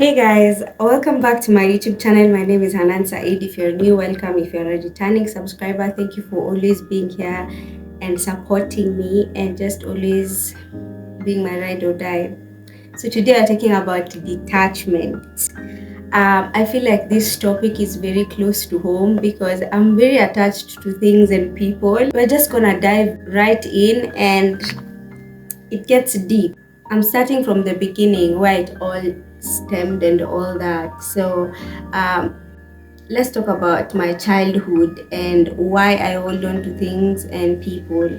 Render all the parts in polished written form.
Hey guys, welcome back to my YouTube channel. My name is Hanan Said. If you're new, welcome. If you're a returning subscriber, thank you for always being here and supporting me and just always being my ride or die. So today we're talking about detachment. I feel like this topic is very close to home because I'm very attached to things and people. We're just gonna dive right in and it gets deep. I'm starting from the beginning where it all stemmed and all that. So um, let's talk about my childhood and why I hold on to things and people.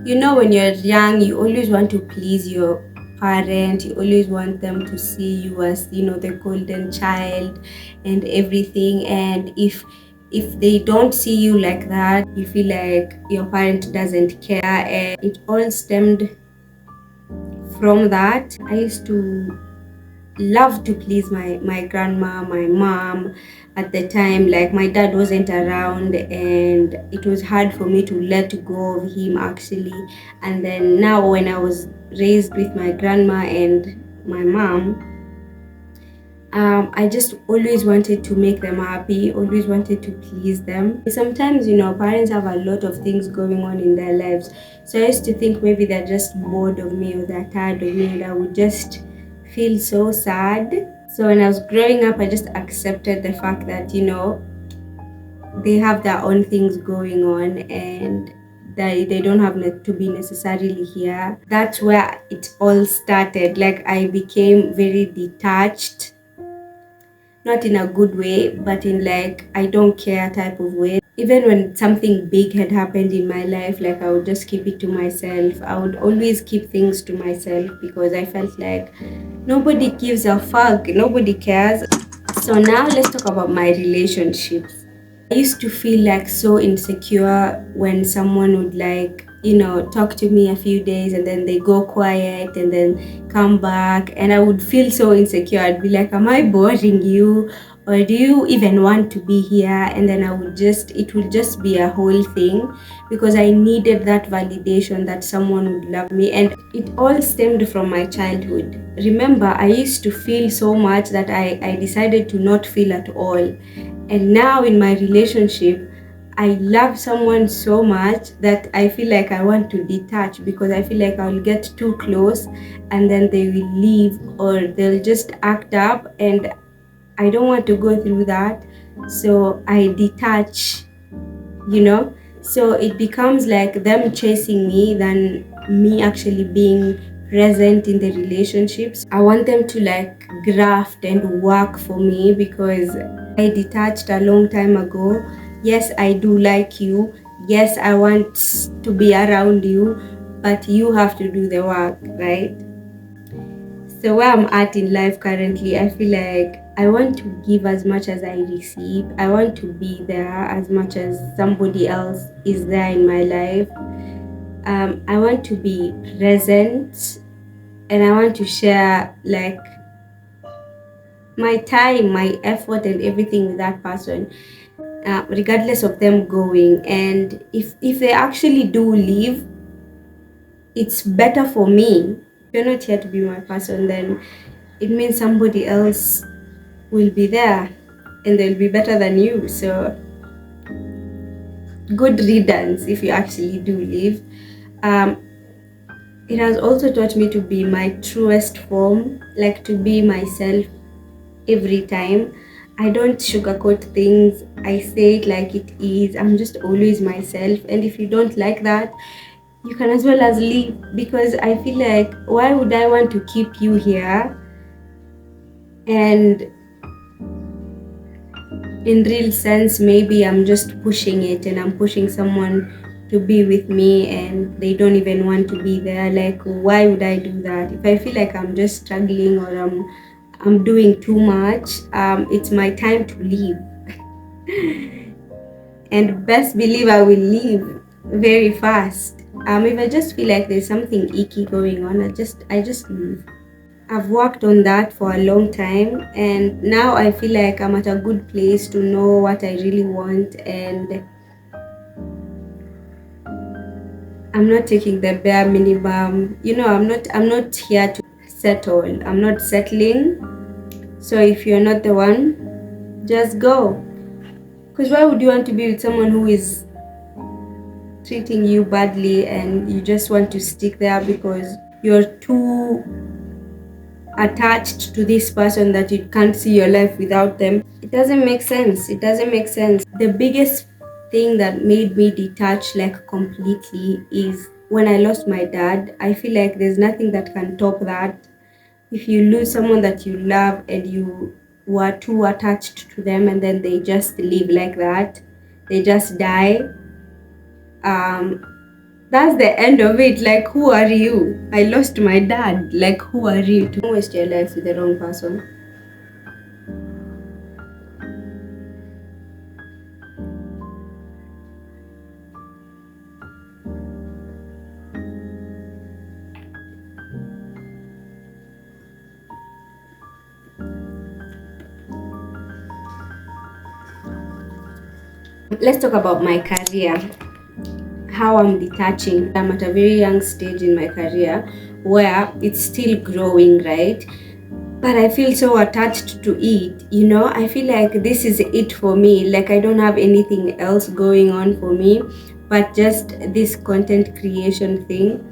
You know, when you're young, you always want to please your parent. You always want them to see you as, the golden child and everything. And if they don't see you like that, you feel like your parent doesn't care. And it all stemmed from that. I used to love to please my grandma, my mom. At the time, like, my dad wasn't around and it was hard for me to let go of him actually. And then now when I was raised with my grandma and my mom, I just always wanted to make them happy, always wanted to please them. Sometimes, parents have a lot of things going on in their lives. So I used to think maybe they're just bored of me or they're tired of me, and I would just feel so sad. So when I was growing up, I just accepted the fact that, they have their own things going on and they don't have to be necessarily here. That's where it all started. Like, I became very detached, not in a good way, but in, like, I don't care type of way. Even when something big had happened in my life, like, I would just keep it to myself. I would always keep things to myself because I felt like nobody gives a fuck, nobody cares. So now let's talk about my relationships. I used to feel like so insecure when someone would, like, talk to me a few days and then they go quiet and then come back, and I would feel so insecure. I'd be like, am I boring you? Or do you even want to be here? And then it would just be a whole thing because I needed that validation that someone would love me. And it all stemmed from my childhood. Remember, I used to feel so much that I decided to not feel at all. And now in my relationship, I love someone so much that I feel like I want to detach because I feel like I'll get too close and then they will leave or they'll just act up, and I don't want to go through that. So I detach, you know. So it becomes like them chasing me than me actually being present in the relationships. I want them to, like, graft and work for me because I detached a long time ago. Yes, I do like you. Yes, I want to be around you, but you have to do the work, right? So where I'm at in life currently, I feel like I want to give as much as I receive. I want to be there as much as somebody else is there in my life. I want to be present and I want to share, like, my time, my effort, and everything with that person, regardless of them going. And if they actually do leave, it's better for me. If you're not here to be my person, then it means somebody else will be there and they'll be better than you. So good riddance if you actually do leave. Um, it has also taught me to be my truest form, like to be myself every time. I don't sugarcoat things. I say it like it is. I'm just always myself. And if you don't like that, you can as well as leave, because I feel like, why would I want to keep you here? And in real sense, maybe I'm just pushing it and I'm pushing someone to be with me and they don't even want to be there. Like, why would I do that? If I feel like I'm just struggling or I'm doing too much, it's my time to leave. And best believe I will leave very fast. If I just feel like there's something icky going on, I just leave. I've worked on that for a long time, and now I feel like I'm at a good place to know what I really want, and I'm not taking the bare minimum. I'm not here to settle. I'm not settling. So if you're not the one, just go. Because why would you want to be with someone who is treating you badly and you just want to stick there because you're too attached to this person that you can't see your life without them? It doesn't make sense. It doesn't make sense. The biggest thing that made me detach like completely is when I lost my dad. I feel like there's nothing that can top that. If you lose someone that you love and you were too attached to them and then they just leave like that, they just die, um that's the end of it. Like, who are you? I lost my dad. Like, who are you to waste your life with the wrong person? Let's talk about my career, how I'm detaching. I'm at a very young stage in my career where it's still growing, right? But I feel so attached to it. I feel like this is it for me. Like, I don't have anything else going on for me but just this content creation thing.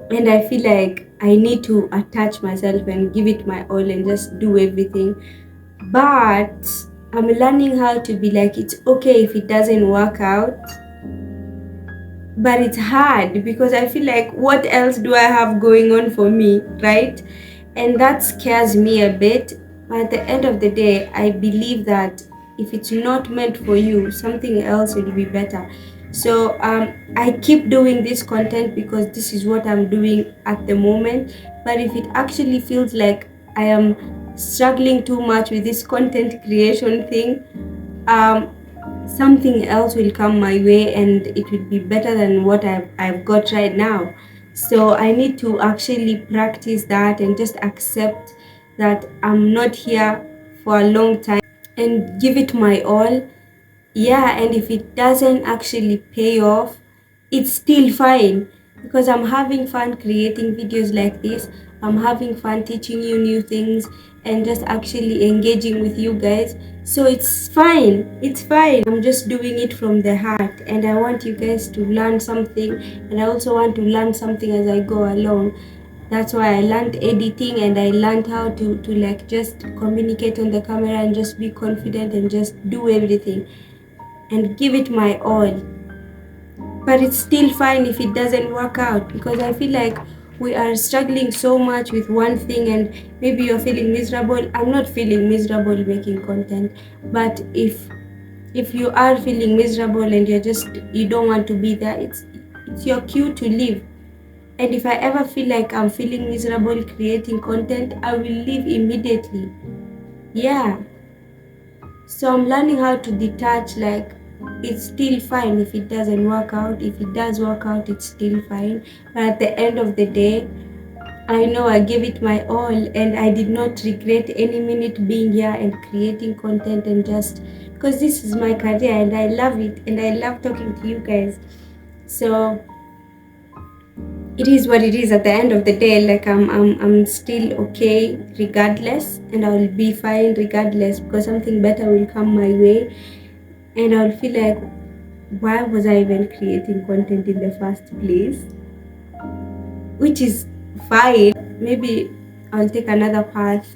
And I feel like I need to attach myself and give it my all and just do everything. But I'm learning how to be like, it's okay if it doesn't work out, but it's hard because I feel like, what else do I have going on for me, right? And that scares me a bit. But at the end of the day, I believe that if it's not meant for you, something else will be better. So I keep doing this content because this is what I'm doing at the moment. But if it actually feels like I am struggling too much with this content creation thing, um, something else will come my way and it will be better than what I've got right now. So I need to actually practice that and just accept that I'm not here for a long time and give it my all. Yeah, and if it doesn't actually pay off, it's still fine because I'm having fun creating videos like this. I'm having fun teaching you new things and just actually engaging with you guys. So it's fine. It's fine. I'm just doing it from the heart and I want you guys to learn something, and I also want to learn something as I go along. That's why I learned editing and I learned how to like just communicate on the camera and just be confident and just do everything and give it my all. But it's still fine if it doesn't work out because I feel like we are struggling so much with one thing and maybe you're feeling miserable. I'm not feeling miserable making content, but if you are feeling miserable and you don't want to be there, it's your cue to leave. And if I ever feel like I'm feeling miserable creating content, I will leave immediately. Yeah. So I'm learning how to detach, like it's still fine if it doesn't work out. If it does work out, it's still fine. But at the end of the day, I know I gave it my all and I did not regret any minute being here and creating content, and just because this is my career and I love it and I love talking to you guys. So it is what it is at the end of the day. Like I'm still okay regardless, and I'll be fine regardless because something better will come my way. And I'll feel like, why was I even creating content in the first place? Which is fine. Maybe I'll take another path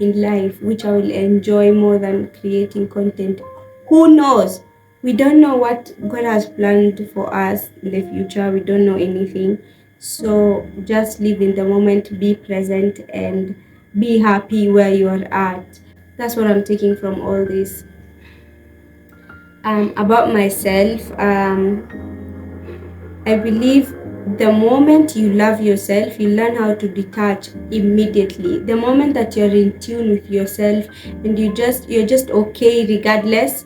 in life which I will enjoy more than creating content. Who knows? We don't know what God has planned for us in the future. We don't know anything. So just live in the moment, be present, and be happy where you are at. That's what I'm taking from all this. About myself, I believe the moment you love yourself, you learn how to detach immediately. The moment that you're in tune with yourself and you're just okay regardless,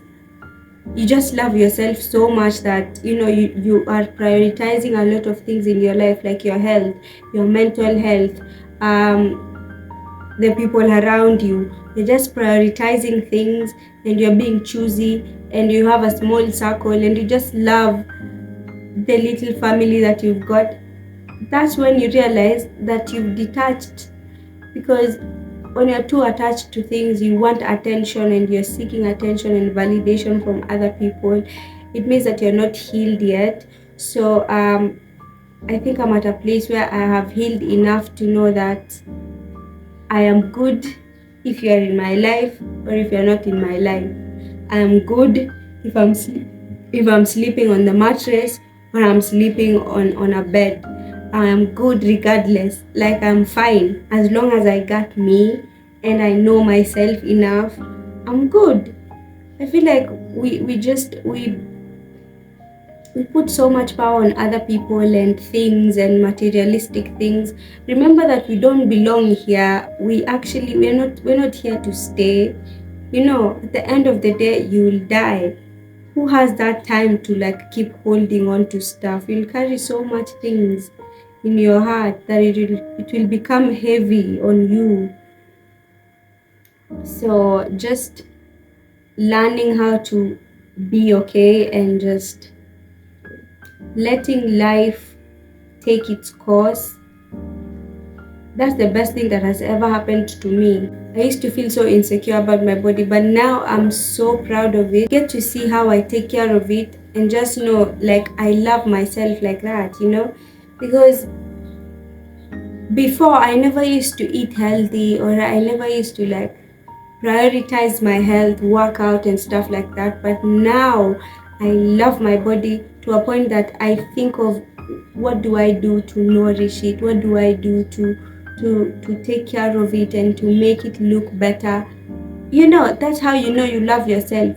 you just love yourself so much that you are prioritizing a lot of things in your life, like your health, your mental health, the people around you. You're just prioritizing things and you're being choosy and you have a small circle and you just love the little family that you've got. That's when you realize that you've detached, because when you're too attached to things, you want attention and you're seeking attention and validation from other people, it means that you're not healed yet. So I think I'm at a place where I have healed enough to know that I am good if you are in my life or if you're not in my life. I am good if I'm sleeping on the mattress or I'm sleeping on a bed. I am good regardless. Like, I'm fine as long as I got me and I know myself enough. I'm good. I feel like we put so much power on other people and things and materialistic things. Remember that we don't belong here. We're not here to stay. At the end of the day, you'll die. Who has that time to like keep holding on to stuff? You'll carry so much things in your heart that it will become heavy on you. So just learning how to be okay and just letting life take its course. That's the best thing that has ever happened to me. I used to feel so insecure about my body, but now I'm so proud of it. Get to see how I take care of it and just know, like, I love myself like that. Because before, I never used to eat healthy, or I never used to like prioritize my health, work out and stuff like that. But now I love my body to a point that I think of what do I do to nourish it? What do I do to take care of it and to make it look better? That's how you love yourself.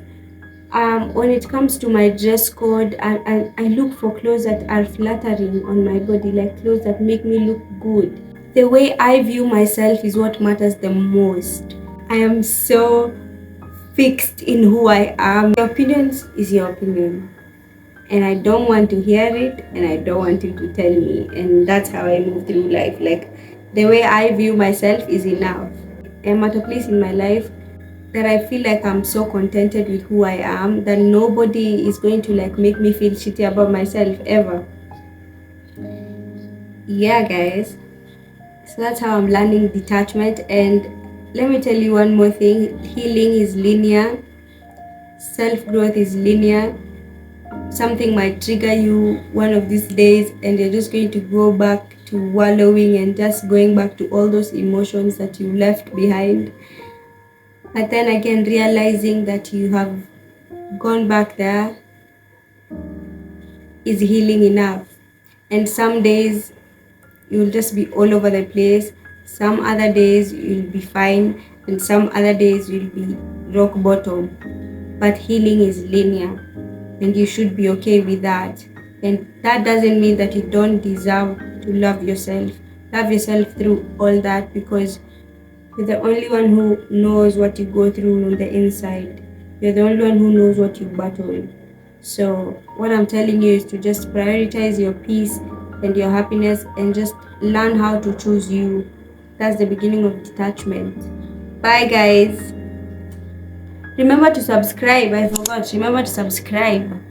When it comes to my dress code, I look for clothes that are flattering on my body, like clothes that make me look good. The way I view myself is what matters the most. I am so fixed in who I am. Your opinions is your opinion. And I don't want to hear it and I don't want you to tell me. And that's how I move through life. Like, the way I view myself is enough. I'm at a place in my life that I feel like I'm so contented with who I am that nobody is going to like make me feel shitty about myself ever. Yeah, guys. So that's how I'm learning detachment. And let me tell you one more thing: healing is linear, self growth is linear. Something might trigger you one of these days, and you're just going to go back to wallowing and just going back to all those emotions that you left behind. But then again, realizing that you have gone back there is healing enough. And some days you'll just be all over the place. Some other days you'll be fine, and some other days you'll be rock bottom. But healing is linear, and you should be okay with that. And that doesn't mean that you don't deserve to love yourself. Love yourself through all that, because you're the only one who knows what you go through on the inside. You're the only one who knows what you battle. So what I'm telling you is to just prioritize your peace and your happiness and just learn how to choose you. That's the beginning of detachment. Bye, guys. Remember to subscribe. I forgot. Remember to subscribe.